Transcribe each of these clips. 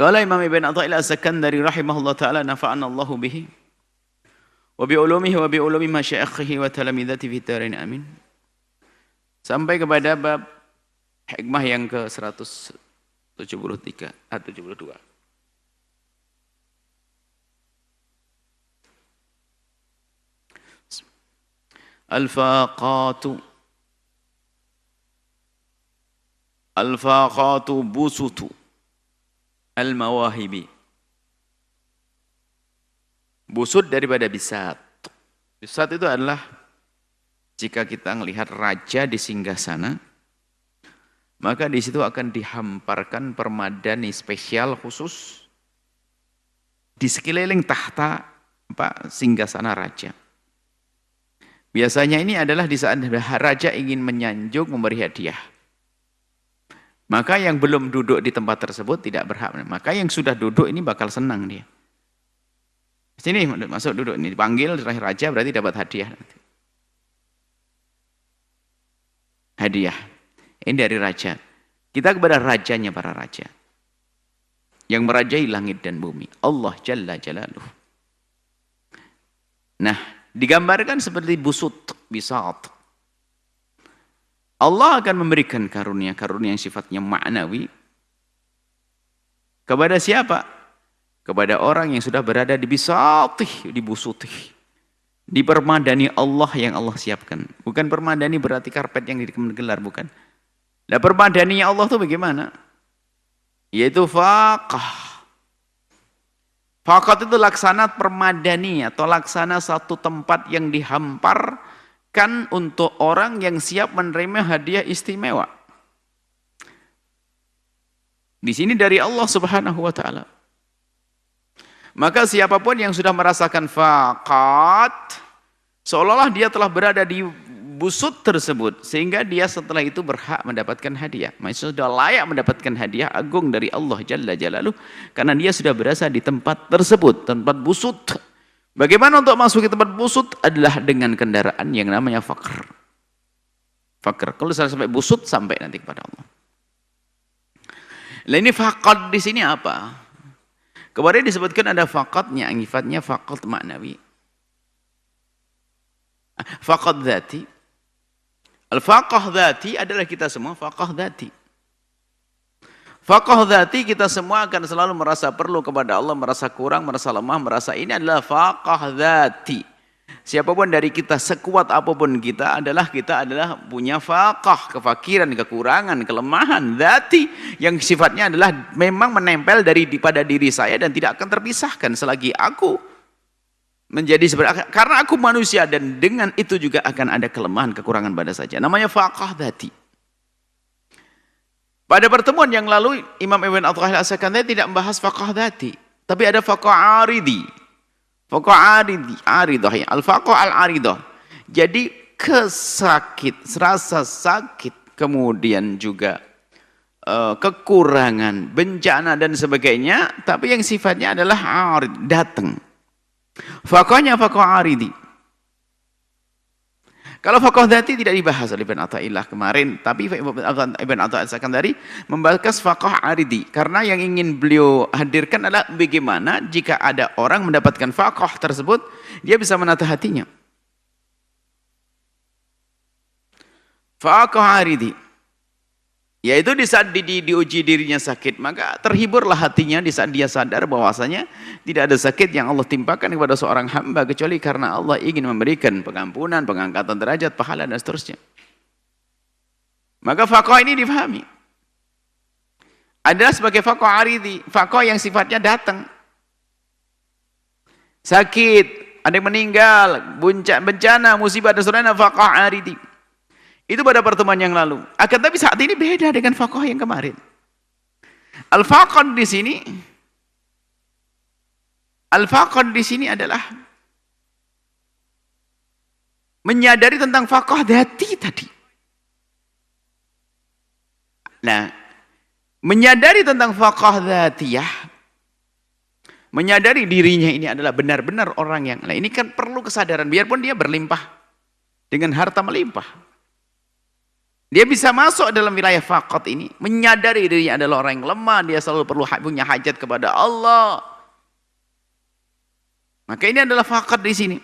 Qala Imam Ibn Athaillah As-Sakandari rahimahullah ta'ala nafa'ana Allahu bihi wa bi ulumihi wa bi ulumi masyayikhihi wa talamidati fi dharain amin. Sampai kepada bab hikmah yang ke-173 atau 72. Al-faqatu busutu al-mawahibi. Busut daripada bisat. Bisat itu adalah jika kita melihat raja di singgasana, maka di situ akan dihamparkan permadani spesial khusus di sekeliling tahta singgasana raja. Biasanya ini adalah di saat raja ingin menyanjung memberi hadiah. Maka yang belum duduk di tempat tersebut tidak berhak. Maka yang sudah duduk ini bakal senang dia. Sini masuk duduk, ini dipanggil raja berarti dapat hadiah. Hadiah. Ini dari raja. Kita kepada rajanya para raja. Yang merajai langit dan bumi. Allah Jalla Jalaluh. Nah, digambarkan seperti busut, bisat. Allah akan memberikan karunia-karunia yang sifatnya ma'nawi. Kepada siapa? Kepada orang yang sudah berada di bisatih, di busutih. Di permadani Allah yang Allah siapkan. Bukan permadani berarti karpet yang digelar, bukan. Nah, permadaninya Allah itu bagaimana? Yaitu faqah. Faqah itu laksana permadani atau laksana satu tempat yang dihamparkan untuk orang yang siap menerima hadiah istimewa. Di sini dari Allah Subhanahu wa taala. Maka siapapun yang sudah merasakan faqat, seolah-olah dia telah berada di busut tersebut, sehingga dia setelah itu berhak mendapatkan hadiah. Maksudnya sudah layak mendapatkan hadiah agung dari Allah Jalla Jalaluh, karena dia sudah berasa di tempat tersebut, tempat busut. Bagaimana untuk masuk ke tempat busut? Adalah dengan kendaraan yang namanya faqr. Faqr. Kalau sampai busut, sampai nanti kepada Allah. Nah, ini faqad di sini apa? Kemarin disebutkan ada faqadnya, sifatnya faqad maknawi. Faqad dzati. Al-faqah dzati adalah kita semua faqah dzati. Faqah dzati kita semua akan selalu merasa perlu kepada Allah, merasa kurang, merasa lemah, merasa ini adalah faqah dzati. Siapapun dari kita, sekuat apapun kita adalah punya faqah, kefakiran, kekurangan, kelemahan dzati yang sifatnya adalah memang menempel pada diri saya dan tidak akan terpisahkan selagi aku menjadi seperti, karena aku manusia dan dengan itu juga akan ada kelemahan, kekurangan pada saja. Namanya faqah dzati. Pada pertemuan yang lalu Imam Ibn Athaillah As-Sakandari tidak membahas faqah dzati, tapi ada faqah aridi. Faqah aridah, al-faqah al-aridah. Jadi rasa sakit, kemudian juga kekurangan, bencana dan sebagainya, tapi yang sifatnya adalah arid, datang. Faqahnya faqah aridi. Kalau faqah dzati tidak dibahas oleh Ibn Athaillah kemarin, tapi Ibn Athaillah As-Sakandari membahas faqah aridi, karena yang ingin beliau hadirkan adalah bagaimana jika ada orang mendapatkan faqah tersebut, dia bisa menata hatinya. Faqah aridi, yaitu di saat diuji dirinya sakit, maka terhiburlah hatinya di saat dia sadar bahwasanya tidak ada sakit yang Allah timpakan kepada seorang hamba kecuali karena Allah ingin memberikan pengampunan, pengangkatan derajat, pahala dan seterusnya. Maka faqah ini difahami adalah sebagai faqah aridi, faqah yang sifatnya datang. Sakit, ada yang meninggal, bencana, musibah dan sebagainya, faqah aridi. Itu pada pertemuan yang lalu. Akan tapi saat ini beda dengan faqah yang kemarin. Al-faqad di sini adalah menyadari tentang faqah dzati tadi. Nah, menyadari tentang faqah dzatiyah, menyadari dirinya ini adalah benar-benar orang yang, nah ini kan perlu kesadaran, biarpun dia berlimpah dengan harta melimpah. Dia bisa masuk dalam wilayah faqat ini, menyadari dirinya adalah orang yang lemah, dia selalu perlu punya hajat kepada Allah. Maka ini adalah faqat di sini.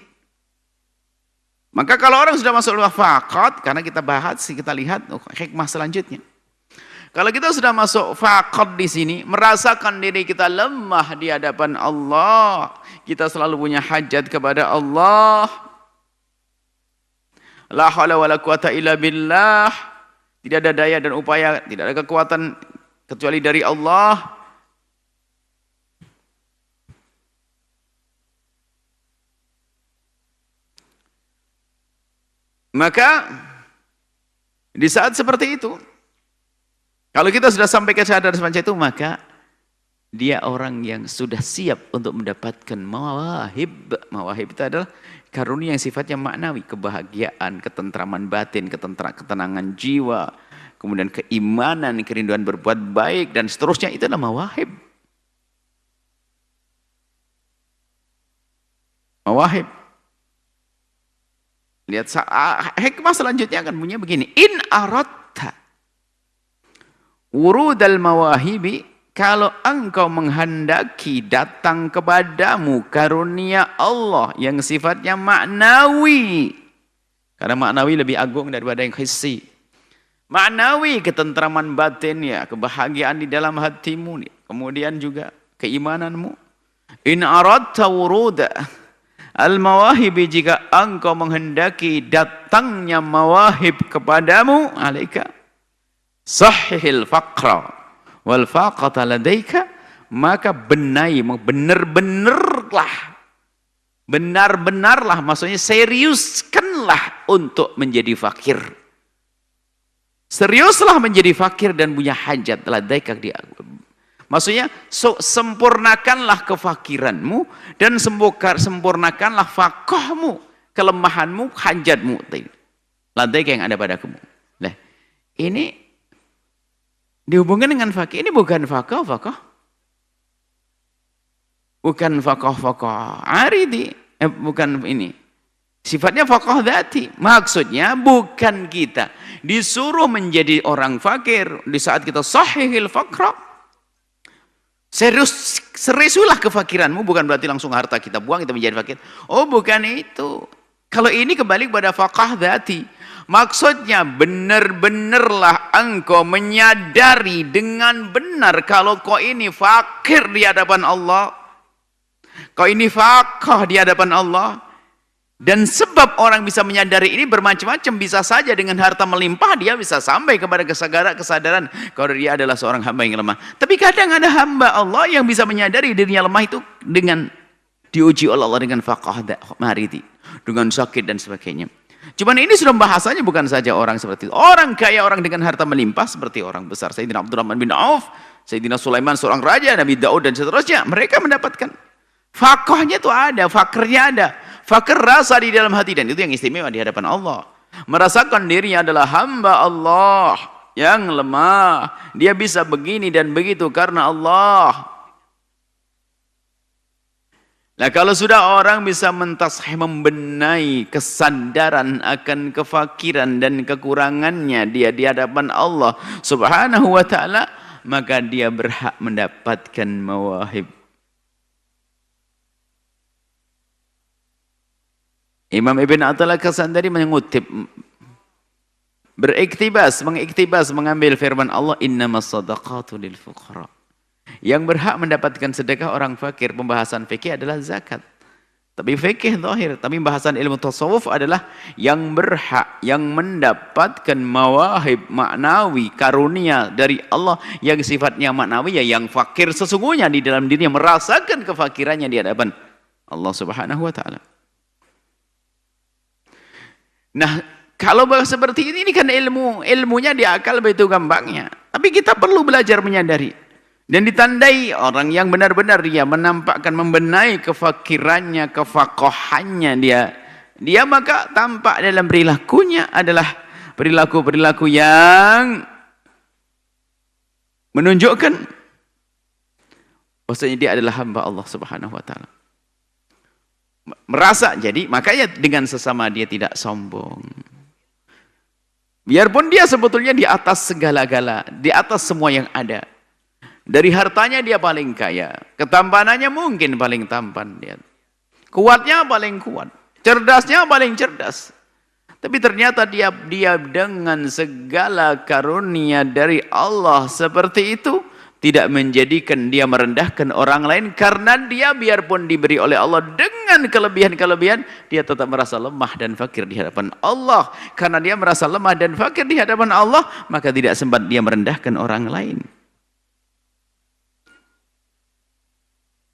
Maka kalau orang sudah masuk dalam faqat, karena kita bahas, kita lihat hikmah selanjutnya. Kalau kita sudah masuk faqat di sini, merasakan diri kita lemah di hadapan Allah, kita selalu punya hajat kepada Allah. La haula wala quwata illa billah. Tidak ada daya dan upaya, tidak ada kekuatan kecuali dari Allah. Maka di saat seperti itu, kalau kita sudah sampai kesadaran semacam itu, maka dia orang yang sudah siap untuk mendapatkan mawahib. Mawahib itu adalah karunia yang sifatnya maknawi, kebahagiaan, ketentraman batin, ketenangan jiwa, kemudian keimanan, kerinduan berbuat baik, dan seterusnya. Itu adalah mawahib. Mawahib. Lihat, hikmah selanjutnya akan punya begini. In aradta wurudal mawahibi, kalau engkau menghendaki datang kepadamu karunia Allah yang sifatnya maknawi. Karena maknawi lebih agung daripada yang hissi. Maknawi, ketentraman batin ya, kebahagiaan di dalam hatimu, kemudian juga keimananmu. In aradta wuruda al-mawahibi, jika engkau menghendaki datangnya mawahib kepadamu, alaika sahihil faqra wal faqata ladaika, maka benar-benarlah, maksudnya seriuskanlah untuk menjadi fakir. Seriuslah menjadi fakir dan punya hajat ladaika dia. Maksudnya sempurnakanlah kefakiranmu dan sempurnakanlah faqahmu, kelemahanmu, hajatmu ladaika yang ada padamu. Nah, ini dihubungkan dengan fakih. Ini bukan fakah. Bukan fakah aridi. Bukan ini. Sifatnya fakah dzati. Maksudnya bukan kita disuruh menjadi orang fakir di saat kita sahihil faqra. Seriusulah kefakiranmu, bukan berarti langsung harta kita buang kita menjadi fakir. Oh, bukan itu. Kalau ini kembali kepada fakah dzati. Maksudnya benar-benarlah engkau menyadari dengan benar kalau kau ini fakir di hadapan Allah. Kau ini fakah di hadapan Allah. Dan sebab orang bisa menyadari ini bermacam-macam. Bisa saja dengan harta melimpah dia bisa sampai kepada kesadaran kalau dia adalah seorang hamba yang lemah. Tapi kadang ada hamba Allah yang bisa menyadari dirinya lemah itu dengan diuji oleh Allah dengan fakah maridi, dengan sakit dan sebagainya. Cuman ini sudah bahasanya bukan saja orang seperti itu. Orang kaya, orang dengan harta melimpah seperti orang besar Sayyidina Abdurrahman bin Auf, Sayyidina Sulaiman seorang raja, Nabi Daud dan seterusnya. Mereka mendapatkan fakahnya itu ada, fakirnya ada. Fakir rasa di dalam hati, dan itu yang istimewa di hadapan Allah. Merasakan dirinya adalah hamba Allah yang lemah. Dia bisa begini dan begitu karena Allah. Nah, kalau sudah orang bisa membenahi kesadaran akan kefakiran dan kekurangannya dia di hadapan Allah Subhanahu wa ta'ala, maka dia berhak mendapatkan mawahib. Imam Ibn Athaillah Kasandari mengutip, mengiktibas, mengambil firman Allah, innamas sadaqatu lil fuqara. Yang berhak mendapatkan sedekah orang fakir, pembahasan fikih adalah zakat. Tapi fikih zahir, tapi pembahasan ilmu tasawuf adalah yang berhak, yang mendapatkan mawahib maknawi, karunia dari Allah yang sifatnya maknawi, ya yang fakir sesungguhnya di dalam dirinya, merasakan kefakirannya di hadapan Allah Subhanahu wa ta'ala. Nah, kalau bahas seperti ini kan ilmunya di akal begitu gampangnya. Tapi kita perlu belajar menyadari. Dan ditandai orang yang benar-benar dia menampakkan, membenahi kefakirannya, kefakohannya dia maka tampak dalam perilakunya adalah perilaku-perilaku yang menunjukkan bahwasanya dia adalah hamba Allah Subhanahu wa ta'ala. Merasa, jadi makanya dengan sesama dia tidak sombong. Biarpun dia sebetulnya di atas segala-gala, di atas semua yang ada. Dari hartanya dia paling kaya, ketampanannya mungkin paling tampan dia. Kuatnya paling kuat, cerdasnya paling cerdas. Tapi ternyata dia dengan segala karunia dari Allah seperti itu tidak menjadikan dia merendahkan orang lain, karena dia biarpun diberi oleh Allah dengan kelebihan-kelebihan, dia tetap merasa lemah dan fakir di hadapan Allah. Karena dia merasa lemah dan fakir di hadapan Allah, maka tidak sempat dia merendahkan orang lain.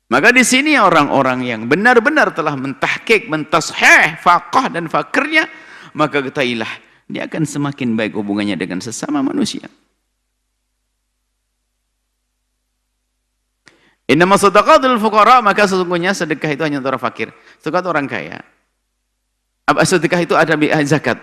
Maka di sini orang-orang yang benar-benar telah mentahqiq, mentashih faqih dan fakirnya, maka ketahuilah dia akan semakin baik hubungannya dengan sesama manusia. Innama shadaqatul fuqara, maka sesungguhnya sedekah itu hanya untuk orang fakir. Sedekah itu orang kaya. Sedekah itu ada zakat.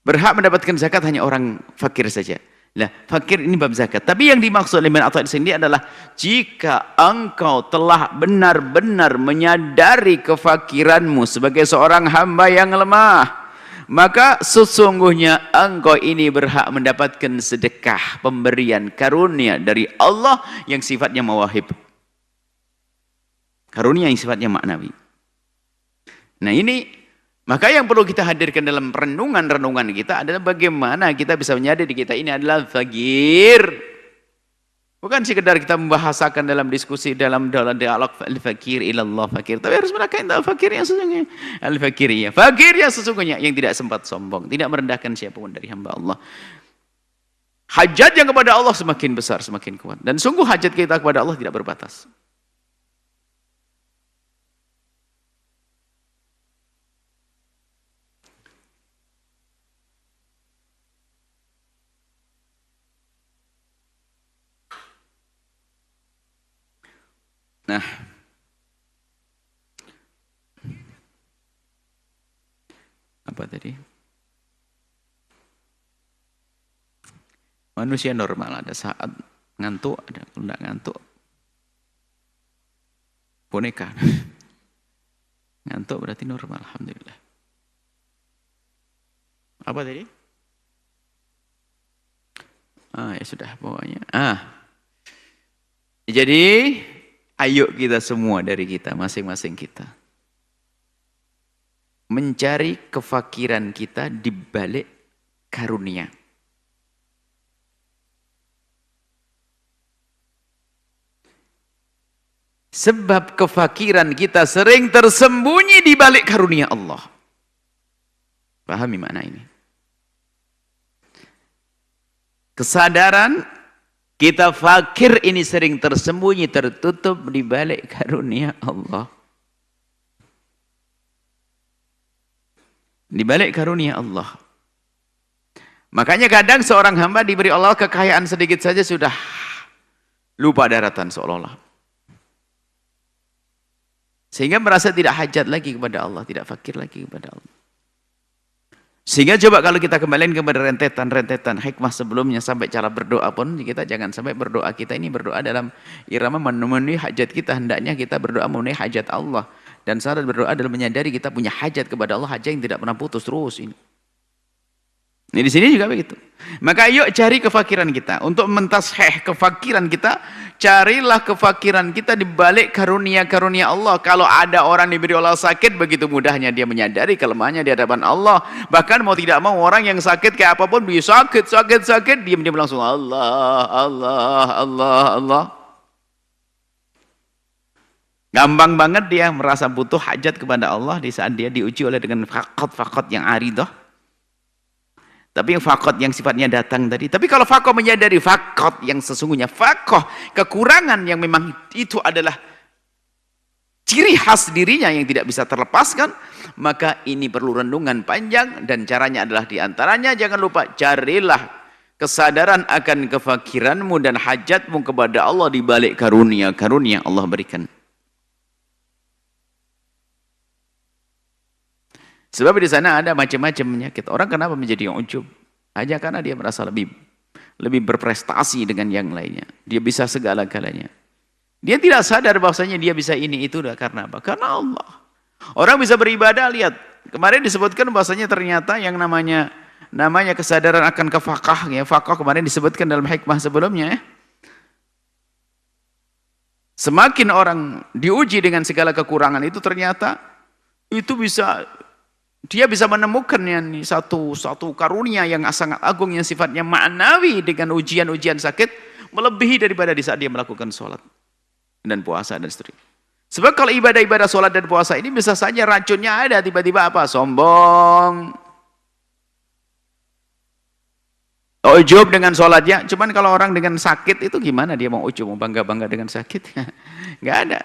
Berhak mendapatkan zakat hanya orang fakir saja. Nah, fakir ini bab zakat. Tapi yang dimaksud oleh Ibn Atha di sini adalah jika engkau telah benar-benar menyadari kefakiranmu sebagai seorang hamba yang lemah, maka sesungguhnya engkau ini berhak mendapatkan sedekah, pemberian karunia dari Allah yang sifatnya mawahib. Karunia yang sifatnya maknawi. Nah ini, maka yang perlu kita hadirkan dalam renungan-renungan kita adalah bagaimana kita bisa menyadari kita ini adalah fakir. Bukan sekedar kita membahasakan dalam diskusi, dalam dialog al-fakir ilallah fakir. Tapi harus menekan al-fakir yang sesungguhnya. Al-fakiriyah. Fakir yang sesungguhnya, yang tidak sempat sombong. Tidak merendahkan siapapun dari hamba Allah. Hajat yang kepada Allah semakin besar, semakin kuat. Dan sungguh hajat kita kepada Allah tidak berbatas. Nah, apa tadi? Manusia normal ada saat ngantuk, ada kalau tidak ngantuk. Boneka. Ngantuk berarti normal, alhamdulillah. Apa tadi? Ya sudah pokoknya. Jadi ayo kita semua dari kita, masing-masing kita, mencari kefakiran kita di balik karunia. Sebab kefakiran kita sering tersembunyi di balik karunia Allah. Pahami makna ini. Kesadaran kita fakir ini sering tersembunyi, tertutup di balik karunia Allah. Di balik karunia Allah. Makanya kadang seorang hamba diberi Allah kekayaan sedikit saja sudah lupa daratan seolah-olah. Sehingga merasa tidak hajat lagi kepada Allah, tidak fakir lagi kepada Allah. Sehingga coba kalau kita kembalikan kepada rentetan-rentetan hikmah sebelumnya sampai cara berdoa pun, kita jangan sampai berdoa kita ini berdoa dalam irama memenuhi hajat kita. Hendaknya kita berdoa memenuhi hajat Allah. Dan syarat berdoa adalah menyadari kita punya hajat kepada Allah, hajat yang tidak pernah putus terus ini. Ini di sini juga begitu. Maka yuk cari kefakiran kita. Untuk mentashih kefakiran kita, carilah kefakiran kita di balik karunia-karunia Allah. Kalau ada orang diberi Allah sakit, begitu mudahnya dia menyadari kelemahannya di hadapan Allah. Bahkan mau tidak mau orang yang sakit kayak apapun, dia sakit, diam-diam langsung Allah, Allah, Allah, Allah. Gampang banget dia merasa butuh hajat kepada Allah di saat dia diuji oleh dengan fakot yang aridah. Tapi yang fakot yang sifatnya datang tadi. Tapi kalau fakoh menyadari fakot yang sesungguhnya, fakoh kekurangan yang memang itu adalah ciri khas dirinya yang tidak bisa terlepaskan, maka ini perlu renungan panjang. Dan caranya adalah diantaranya, jangan lupa carilah kesadaran akan kefakiranmu dan hajatmu kepada Allah di balik karunia-karunia Allah berikan. Sebab di sana ada macam-macam penyakit. Orang kenapa menjadi ujub? Hanya karena dia merasa lebih berprestasi dengan yang lainnya. Dia bisa segala-galanya. Dia tidak sadar bahwasanya dia bisa ini itu karena apa? Karena Allah. Orang bisa beribadah, lihat. Kemarin disebutkan bahwasanya ternyata yang namanya namanya kesadaran akan kefaqah ya. Faqah kemarin disebutkan dalam hikmah sebelumnya ya. Semakin orang diuji dengan segala kekurangan itu ternyata itu dia bisa menemukan satu karunia yang sangat agung yang sifatnya ma'nawi dengan ujian-ujian sakit melebihi daripada di saat dia melakukan sholat dan puasa dan seterusnya. Sebab kalau ibadah-ibadah sholat dan puasa ini bisa saja racunnya ada tiba-tiba apa? Sombong, ujub dengan sholatnya. Cuman kalau orang dengan sakit itu gimana dia mau ujub, mau bangga-bangga dengan sakit? Nggak ada.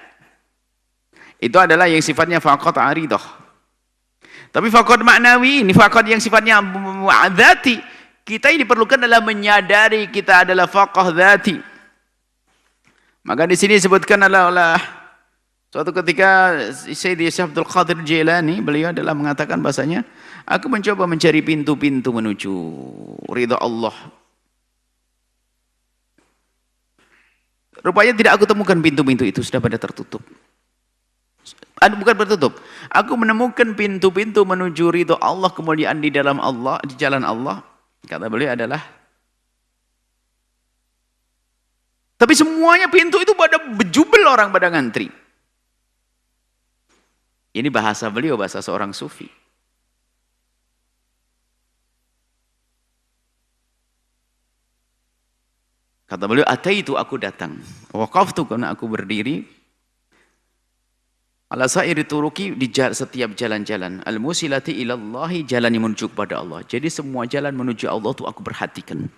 Itu adalah yang sifatnya faqat aridah. Tapi faqat maknawi, ini faqat yang sifatnya dzati. Kita yang diperlukan adalah menyadari kita adalah faqah dzati. Maka di sini disebutkan adalah suatu ketika Sayyidi Syekh Abdul Qadir Jailani, beliau adalah mengatakan bahasanya, aku mencoba mencari pintu-pintu menuju ridha Allah. Rupanya tidak aku temukan pintu-pintu itu, sudah pada tertutup. Bukan tertutup. Aku menemukan pintu-pintu menuju ridha Allah, kemuliaan di dalam Allah, di jalan Allah. Kata beliau adalah, tapi semuanya pintu itu pada bejubel orang pada ngantri. Ini bahasa beliau, bahasa seorang sufi. Kata beliau, ataitu, aku datang. Waqaftu, karena aku berdiri. Ala sa'iri turuki, di setiap jalan-jalan. Al-musilati ilallahi, jalan yang menuju kepada Allah. Jadi semua jalan menuju Allah itu aku perhatikan.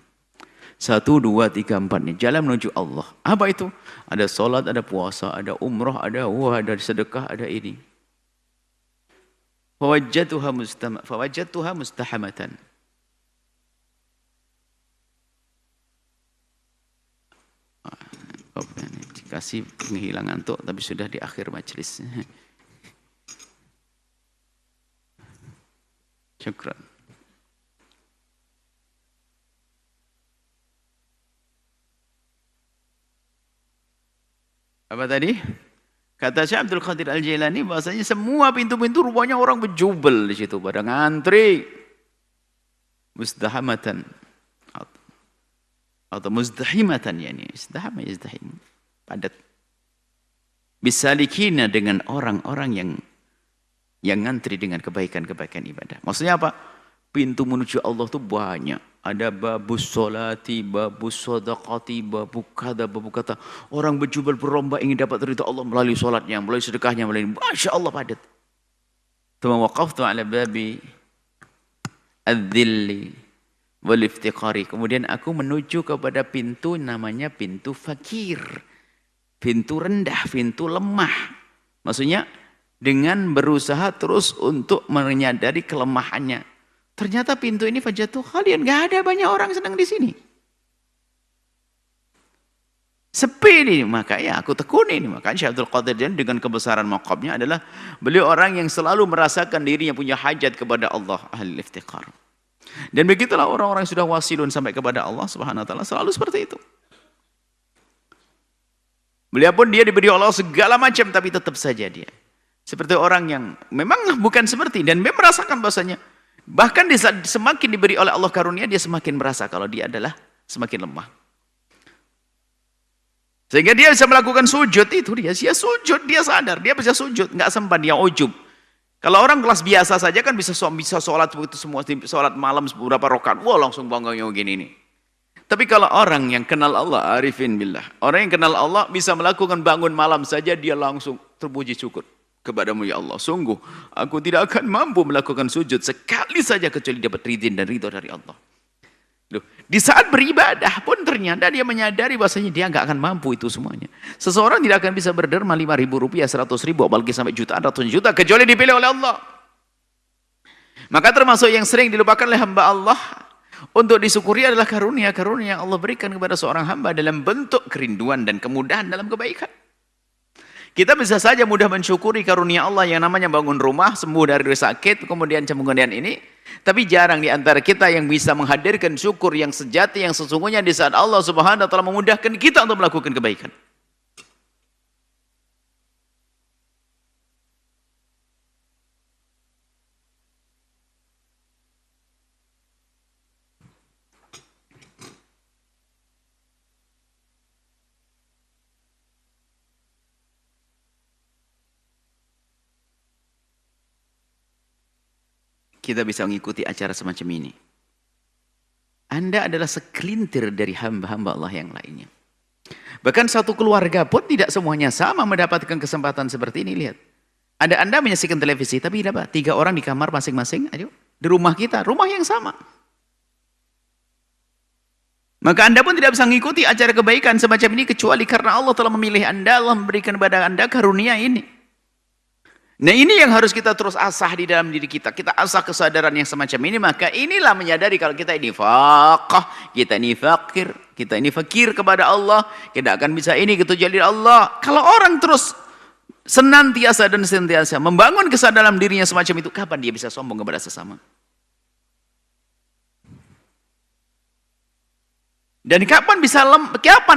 1, 2, 3, 4 nih, jalan menuju Allah. Apa itu? Ada sholat, ada puasa, ada umrah, ada sedekah, ada ini. Fawajjatuha mustahamatan. Dikasih menghilang ngantuk, tapi sudah di akhir majelis. Syukran. Apa tadi? Kata Syekh Abdul Qadir Al-Jailani bahasanya semua pintu-pintu rupanya orang berjubel di situ pada ngantri. Muzdahamatan atau muzdahimatan yani. Izdahim. Padat. Bisalikina, dengan orang-orang yang ngantri dengan kebaikan-kebaikan ibadah. Maksudnya apa? Pintu menuju Allah itu banyak. Ada babus sholati, babus sodaqati, babu kata. Orang berjubel berlomba ingin dapat ridha Allah melalui sholatnya, melalui sedekahnya, melalui, Masya Allah padat. Thumma waqaftu ala babi adzilli wal iftiqari. Kemudian aku menuju kepada pintu namanya pintu fakir. Pintu rendah, pintu lemah. Maksudnya dengan berusaha terus untuk menyadari kelemahannya. Ternyata pintu ini fajatu kalian, nggak ada banyak orang senang di sini. Sepi ini, makanya aku tekuni ini. Makanya Syekh Abdul Qadir dengan kebesaran maqamnya adalah beliau orang yang selalu merasakan dirinya punya hajat kepada Allah, ahli iftiqar. Dan begitulah orang-orang yang sudah wasilun sampai kepada Allah Subhanahu wa taala selalu seperti itu. Beliau pun dia diberi Allah segala macam, tapi tetap saja dia seperti orang yang memang bukan seperti, dan dia merasakan bahasanya bahkan semakin diberi oleh Allah karunia, dia semakin merasa kalau dia adalah semakin lemah. Sehingga dia bisa melakukan sujud itu, dia sujud, dia sadar, dia bisa sujud, nggak sempat dia ujub. Kalau orang kelas biasa saja kan bisa sholat begitu semua, sholat malam beberapa rakaat, wah langsung bangganya gini nih. Tapi kalau orang yang kenal Allah, arifin billah, orang yang kenal Allah bisa melakukan bangun malam saja, dia langsung terpuji syukur kepadamu ya Allah. Sungguh, aku tidak akan mampu melakukan sujud sekali saja kecuali dapat ridin dan ridho dari Allah. Loh, di saat beribadah pun ternyata dia menyadari bahasanya dia nggak akan mampu itu semuanya. Seseorang tidak akan bisa berderma 5.000 rupiah, 100.000, apalagi sampai jutaan, ratusan juta, kecuali dipilih oleh Allah. Maka termasuk yang sering dilupakan oleh hamba Allah untuk disyukuri adalah karunia-karunia yang Allah berikan kepada seorang hamba dalam bentuk kerinduan dan kemudahan dalam kebaikan. Kita bisa saja mudah mensyukuri karunia Allah yang namanya bangun rumah, sembuh dari sakit, kemudian ini. Tapi jarang di antara kita yang bisa menghadirkan syukur yang sejati, yang sesungguhnya di saat Allah Subhanahu wa taala memudahkan kita untuk melakukan kebaikan. kita bisa mengikuti acara semacam ini. Anda adalah segelintir dari hamba-hamba Allah yang lainnya. Bahkan satu keluarga pun tidak semuanya sama mendapatkan kesempatan seperti ini. Lihat. Ada Anda menyaksikan televisi, tapi apa? 3 orang di kamar masing-masing, ayo, di rumah kita, rumah yang sama. Maka Anda pun tidak bisa mengikuti acara kebaikan semacam ini kecuali karena Allah telah memilih Anda, Allah memberikan kepada Anda karunia ini. Nah ini yang harus kita terus asah di dalam diri kita. Kita asah kesadaran yang semacam ini. Maka inilah menyadari kalau kita ini faqih, kita ini fakir, kita ini fakir kepada Allah. Kita akan bisa ini kecuali Allah. Kalau orang terus senantiasa dan senantiasa membangun kesadaran dirinya semacam itu, kapan dia bisa sombong kepada sesama? Dan kapan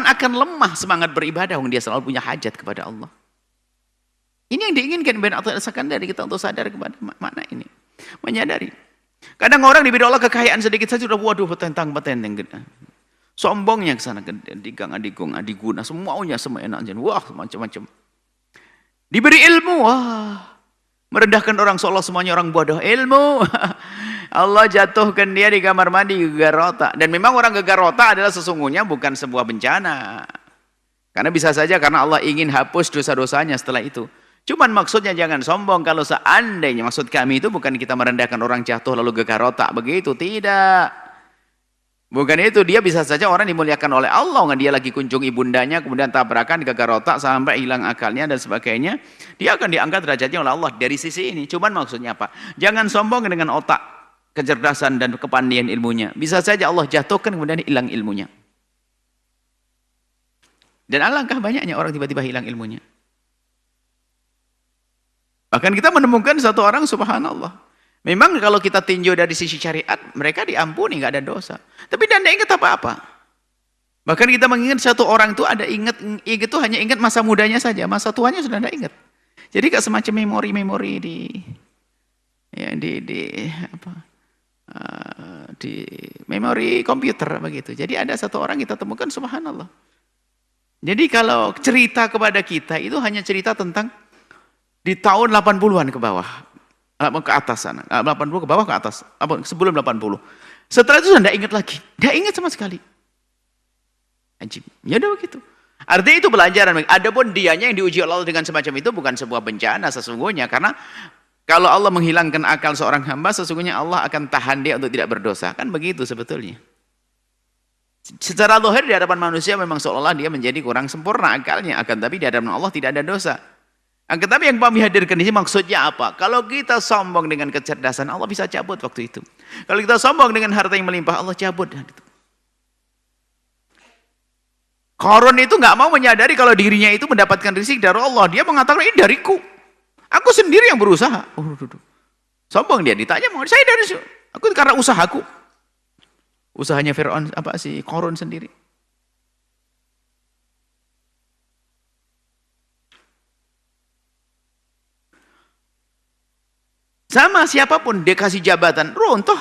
akan lemah semangat beribadah dia selalu punya hajat kepada Allah. Ini yang diinginkan Ben Athaillah Iskandari kita untuk sadar kepada makna ini. Menyadari. Kadang orang diberi Allah kekayaan sedikit saja sudah waduh petentang-petenteng gitu. Sombongnya ke sana digang adiguna semuanya semena-mena. Wah, macam-macam. Diberi ilmu, wah. Merendahkan orang seolah semuanya orang bodoh. Ilmu. Allah jatuhkan dia di kamar mandi gegar otak. Dan memang orang gegar otak adalah sesungguhnya bukan sebuah bencana. Karena bisa saja karena Allah ingin hapus dosa-dosanya setelah itu. Cuman maksudnya jangan sombong. Kalau seandainya maksud kami itu bukan kita merendahkan orang jatuh lalu gegar otak. Begitu, tidak. Bukan itu, dia bisa saja orang dimuliakan oleh Allah. Dia lagi kunjung ibundanya, kemudian tabrakan, gegar otak sampai hilang akalnya dan sebagainya. Dia akan diangkat derajatnya oleh Allah dari sisi ini. Cuman maksudnya apa? Jangan sombong dengan otak, kecerdasan dan kepandaian ilmunya. Bisa saja Allah jatuhkan kemudian hilang ilmunya. Dan alangkah banyaknya orang tiba-tiba hilang ilmunya. Bahkan kita menemukan satu orang subhanallah. Memang kalau kita tinjau dari sisi syariat, mereka diampuni, nggak ada dosa. Tapi dia tidak ingat apa-apa. Bahkan kita mengingat satu orang itu ada ingat itu hanya ingat masa mudanya saja, masa tuanya sudah tidak ingat. Jadi kayak semacam memori-memori di memori komputer begitu. Jadi ada satu orang kita temukan subhanallah. Jadi kalau cerita kepada kita itu hanya cerita tentang di tahun 80-an ke bawah. Ke atas sana, 80 ke bawah ke atas, sebelum 80. Setelah itu sudah tidak ingat lagi, tidak ingat sama sekali. Ajib, ya udah begitu. Artinya itu pelajaran. Adapun dianya yang diuji Allah dengan semacam itu bukan sebuah bencana sesungguhnya, karena kalau Allah menghilangkan akal seorang hamba, sesungguhnya Allah akan tahan dia untuk tidak berdosa, kan begitu sebetulnya. Secara zahir di hadapan manusia memang seolah-olah dia menjadi kurang sempurna akalnya, akan tapi di hadapan Allah tidak ada dosa. Tetapi yang kami hadirkan di sini maksudnya apa? Kalau kita sombong dengan kecerdasan, Allah bisa cabut waktu itu. Kalau kita sombong dengan harta yang melimpah, Allah cabut. Qarun itu nggak mau menyadari kalau dirinya itu mendapatkan rezeki dari Allah. Dia mengatakan ini dariku. Aku sendiri yang berusaha. Sombong dia, ditanya mau saya dari aku karena usahaku. Usahanya Fir'aun Qarun sendiri. Sama siapapun dia kasih jabatan, runtuh.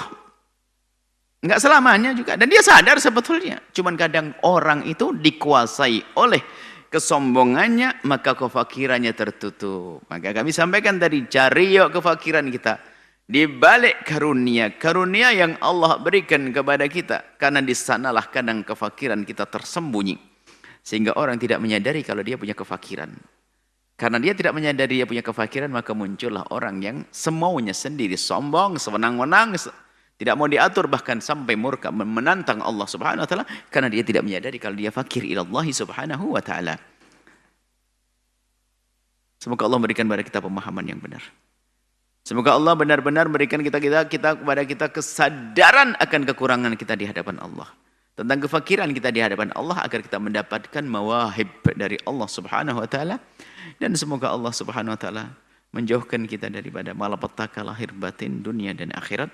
Enggak selamanya juga. Dan dia sadar sebetulnya. Cuman kadang orang itu dikuasai oleh kesombongannya, maka kefakirannya tertutup. Maka kami sampaikan tadi, cari yuk kefakiran kita. Di balik karunia, karunia yang Allah berikan kepada kita. Karena di sanalah kadang kefakiran kita tersembunyi. Sehingga orang tidak menyadari kalau dia punya kefakiran. Karena dia tidak menyadari dia punya kefakiran, maka muncullah orang yang semaunya sendiri, sombong, sewenang-wenang, tidak mau diatur, bahkan sampai murka menantang Allah Subhanahu wa taala karena dia tidak menyadari kalau dia fakir ila Allah Subhanahu wa taala. Semoga Allah memberikan kepada kita pemahaman yang benar. Semoga Allah benar-benar memberikan kepada kita kesadaran akan kekurangan kita di hadapan Allah. Tentang kefakiran kita di hadapan Allah agar kita mendapatkan mawahib dari Allah Subhanahu wa taala. Dan semoga Allah Subhanahu wa taala menjauhkan kita daripada malapetaka lahir batin dunia dan akhirat.